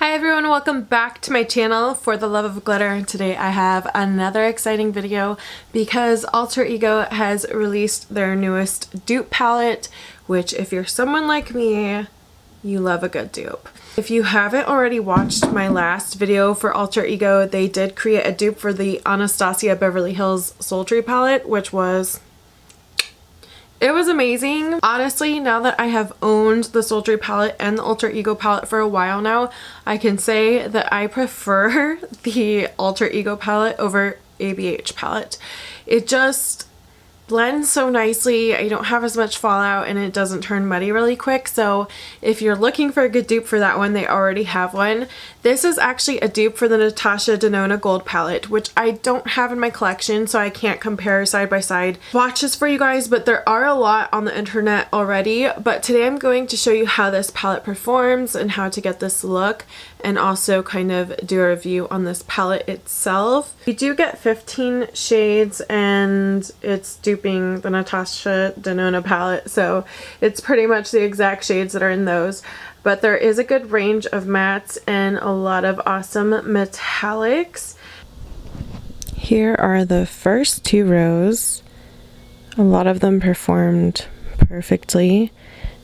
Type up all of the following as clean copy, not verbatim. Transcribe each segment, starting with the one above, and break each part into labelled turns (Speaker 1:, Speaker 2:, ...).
Speaker 1: Hi everyone, welcome back to my channel For the Love of Glitter. Today I have another exciting video because Alter Ego has released their newest dupe palette, which if you're someone like me, you love a good dupe. If you haven't already watched my last video for Alter Ego, they did create a dupe for the Anastasia Beverly Hills Sultry palette, which was amazing. Honestly, now that I have owned the Sultry palette and the Alter Ego palette for a while now, I can say that I prefer the Alter Ego palette over ABH palette. It just blends so nicely. I don't have as much fallout and it doesn't turn muddy really quick. So if you're looking for a good dupe for that one, they already have one. This is actually a dupe for the NATASHA Denona Gold palette, which I don't have in my collection, so I can't compare side by side swatches for you guys, but there are a lot on the internet already. But today I'm going to show you how this palette performs and how to get this look, and also kind of do a review on this palette itself. You do get 15 shades and it's duping the NATASHA Denona palette, so it's pretty much the exact shades that are in those. But there is a good range of mattes and a lot of awesome metallics. Here are the first two rows. A lot of them performed perfectly.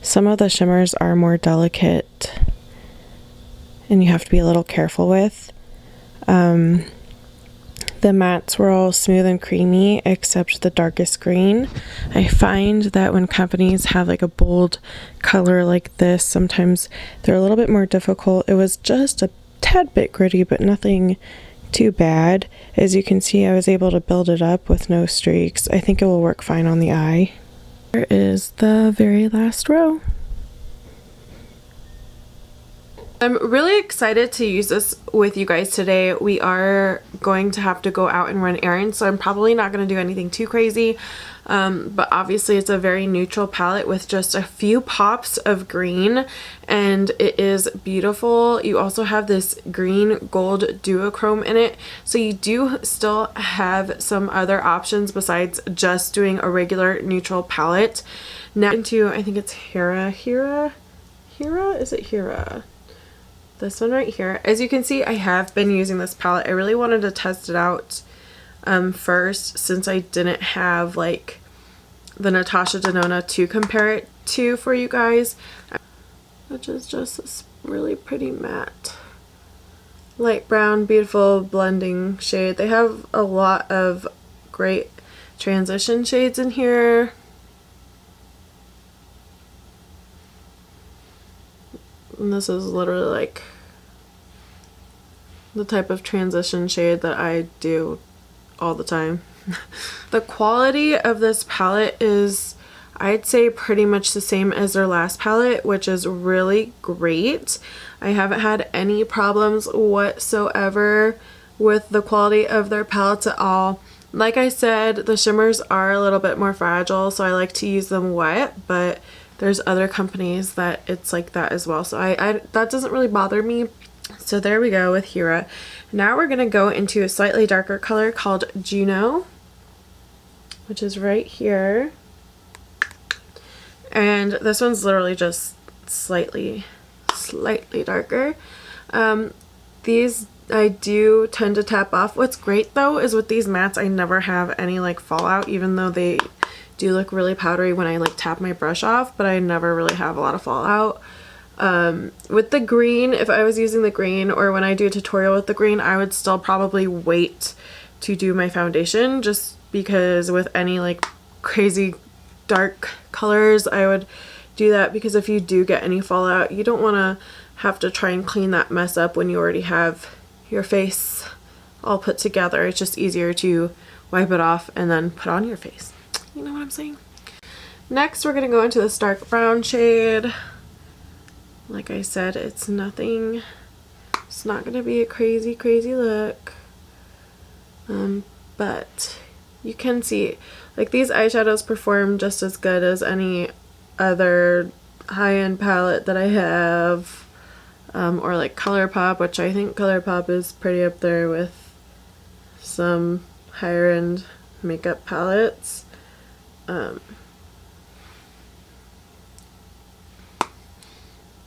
Speaker 1: Some of the shimmers are more delicate and you have to be a little careful with. The mattes were all smooth and creamy except the darkest green. I find that when companies have like a bold color like this, sometimes they're a little bit more difficult. It was just a tad bit gritty, but nothing too bad. As you can see, I was able to build it up with no streaks. I think it will work fine on the eye. Here is the very last row. I'm really excited to use this with you guys today. We are going to have to go out and run errands, so I'm probably not going to do anything too crazy. But obviously it's a very neutral palette with just a few pops of green, and it is beautiful. You also have this green gold duochrome in it, so you do still have some other options besides just doing a regular neutral palette. Now into, I think it's Hera? Is it Hera? This one right here. As you can see, I have been using this palette. I really wanted to test it out first, since I didn't have like the NATASHA Denona to compare it to for you guys, which is just this really pretty matte light brown, beautiful blending shade. They have a lot of great transition shades in here. And this is literally like the type of transition shade that I do all the time. The quality of this palette is, I'd say, pretty much the same as their last palette, which is really great. I haven't had any problems whatsoever with the quality of their palettes at all. Like I said, the shimmers are a little bit more fragile, so I like to use them wet, but there's other companies that it's like that as well, so I that doesn't really bother me. So there we go with Hera. Now we're gonna go into a slightly darker color called Juno, which is right here, and this one's literally just slightly darker. These I do tend to tap off. What's great though is with these mattes, I never have any like fallout, even though they do look really powdery when I like tap my brush off, but I never really have a lot of fallout. With the green, if I was using the green, or when I do a tutorial with the green, I would still probably wait to do my foundation, just because with any like crazy dark colors I would do that, because if you do get any fallout, you don't want to have to try and clean that mess up when you already have your face all put together. It's just easier to wipe it off and then put on your face. You know what I'm saying? Next, we're gonna go into this dark brown shade. Like I said, it's not gonna be a crazy look. But you can see, like, these eyeshadows perform just as good as any other high-end palette that I have, or like ColourPop, which I think ColourPop is pretty up there with some higher-end makeup palettes.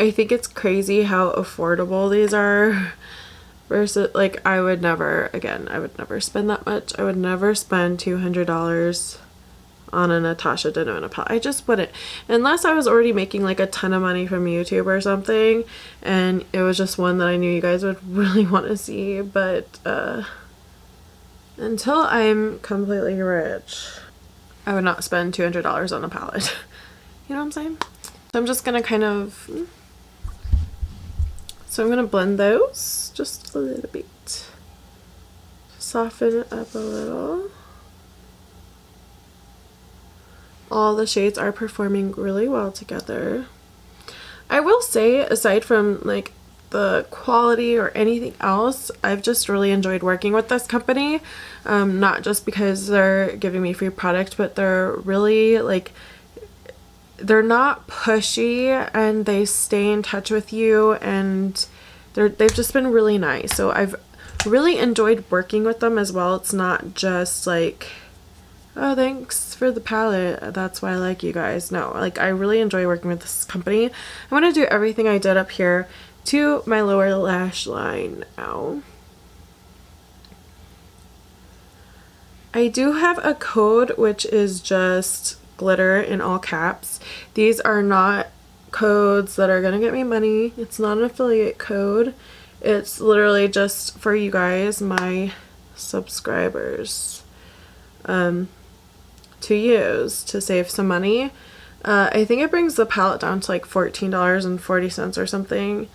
Speaker 1: I think it's crazy how affordable these are versus, like, I would never, again, I would never spend that much. I would never spend $200 on a Natasha Denona palette. I just wouldn't, unless I was already making like a ton of money from YouTube or something and it was just one that I knew you guys would really want to see. But until I'm completely rich, I would not spend $200 on a palette. You know what I'm saying? So I'm just gonna kind of, so I'm gonna blend those just a little bit, soften it up a little. All the shades are performing really well together. I will say, aside from like the quality or anything else, I've just really enjoyed working with this company. Not just because they're giving me free product, but they're really like, they're not pushy and they stay in touch with you, and they've just been really nice. So I've really enjoyed working with them as well. It's not just like, oh, thanks for the palette, that's why I like you guys. No, like, I really enjoy working with this company. I'm going to do everything I did up here to my lower lash line now. I do have a code which is just glitter in all caps. These are not codes that are going to get me money. It's not an affiliate code. It's literally just for you guys, my subscribers, to use to save some money. I think it brings the palette down to like $14.40 or something.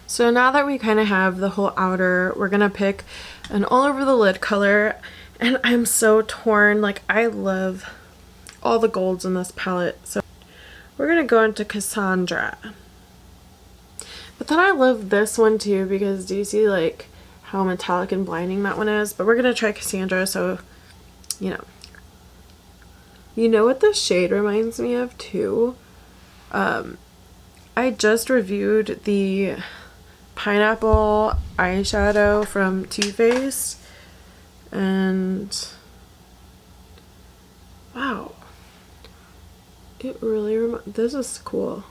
Speaker 1: So now that we kind of have the whole outer, we're gonna pick an all over the lid color, and I'm so torn. Like, I love all the golds in this palette, so we're gonna go into Cassandra. But then I love this one too, because do you see like how metallic and blinding that one is? But we're gonna try Cassandra, so you know what this shade reminds me of too? I just reviewed the pineapple eyeshadow from Too Faced, and wow, it really this is cool.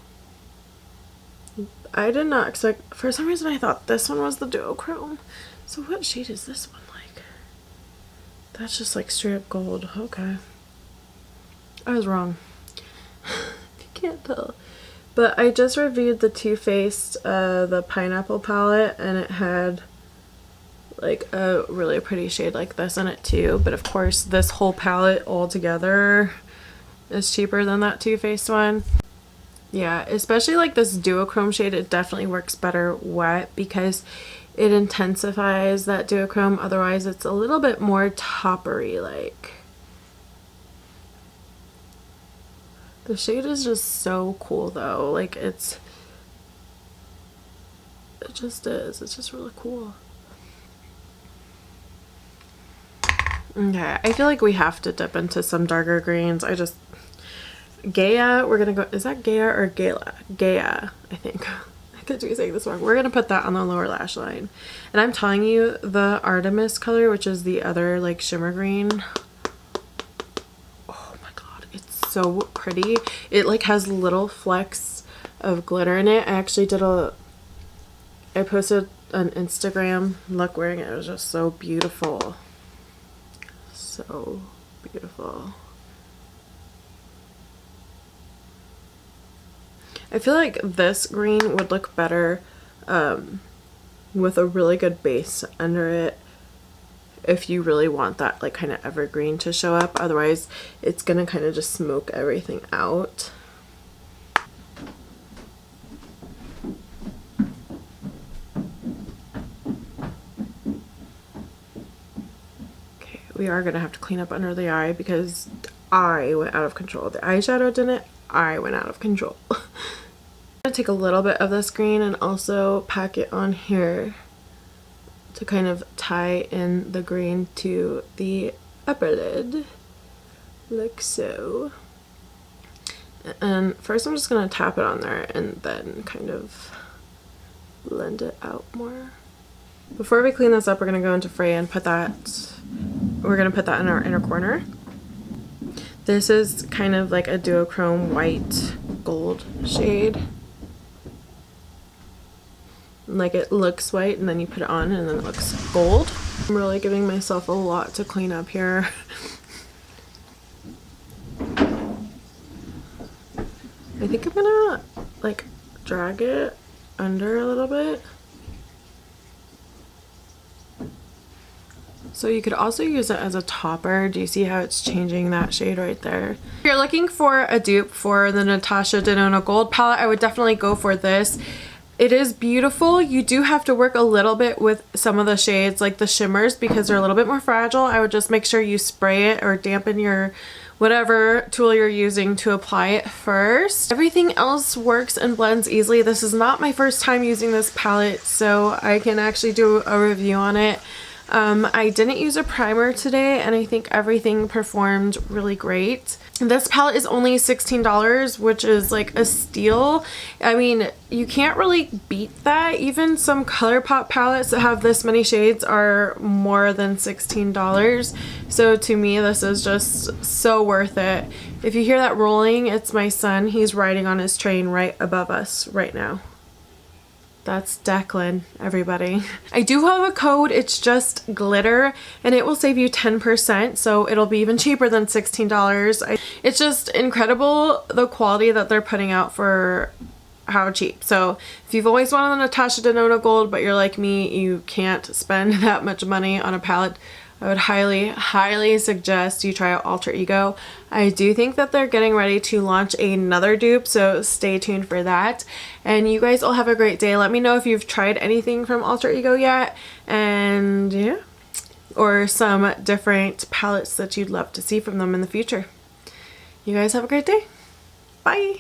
Speaker 1: I did not expect, for some reason I thought this one was the duochrome. So what shade is this one like? That's just like straight up gold. Okay, I was wrong. You can't tell. But I just reviewed the Too Faced, the pineapple palette, and it had like a really pretty shade like this in it too. But of course this whole palette all together is cheaper than that Too Faced one. Yeah, especially like this duochrome shade, it definitely works better wet because it intensifies that duochrome. Otherwise it's a little bit more toppery like. The shade is just so cool though. Like, it just is. It's just really cool. Okay, I feel like we have to dip into some darker greens. Gaia, we're gonna go, is that Gaia or Gala? Gaia, I think. I could be saying this wrong. We're gonna put that on the lower lash line. And I'm telling you, the Artemis color, which is the other like shimmer green, oh my god, it's so pretty. It like has little flecks of glitter in it. I actually did I posted an Instagram look wearing it. It was just so beautiful. So beautiful. I feel like this green would look better with a really good base under it if you really want that like kind of evergreen to show up. Otherwise it's gonna kind of just smoke everything out. Okay, we are gonna have to clean up under the eye because I went out of control. The eyeshadow didn't, I went out of control. I'm gonna take a little bit of this green and also pack it on here to kind of tie in the green to the upper lid, like so. And first I'm just gonna tap it on there and then kind of blend it out more. Before we clean this up, we're gonna go into Freya and we're gonna put that in our inner corner. This is kind of like a duochrome white gold shade. Like it looks white and then you put it on and then it looks gold. I'm really giving myself a lot to clean up here. I think I'm gonna like drag it under a little bit. So you could also use it as a topper. Do you see how it's changing that shade right there? If you're looking for a dupe for the Natasha Denona Gold palette, I would definitely go for this. It is beautiful. You do have to work a little bit with some of the shades, like the shimmers, because they're a little bit more fragile. I would just make sure you spray it or dampen your whatever tool you're using to apply it first. Everything else works and blends easily. This is not my first time using this palette, so I can actually do a review on it. I didn't use a primer today and I think everything performed really great. This palette is only $16, which is like a steal. I mean, you can't really beat that. Even some ColourPop palettes that have this many shades are more than $16. So to me, this is just so worth it. If you hear that rolling, it's my son. He's riding on his train right above us right now. That's Declan, everybody. I do have a code, it's just glitter, and it will save you 10%, so it'll be even cheaper than $16. It's just incredible the quality that they're putting out for how cheap. So if you've always wanted the Natasha Denona Gold, but you're like me, you can't spend that much money on a palette, I would highly suggest you try out Alter Ego. I do think that they're getting ready to launch another dupe, so stay tuned for that. And you guys all have a great day. Let me know if you've tried anything from Alter Ego yet, and yeah, or some different palettes that you'd love to see from them in the future. You guys have a great day. Bye!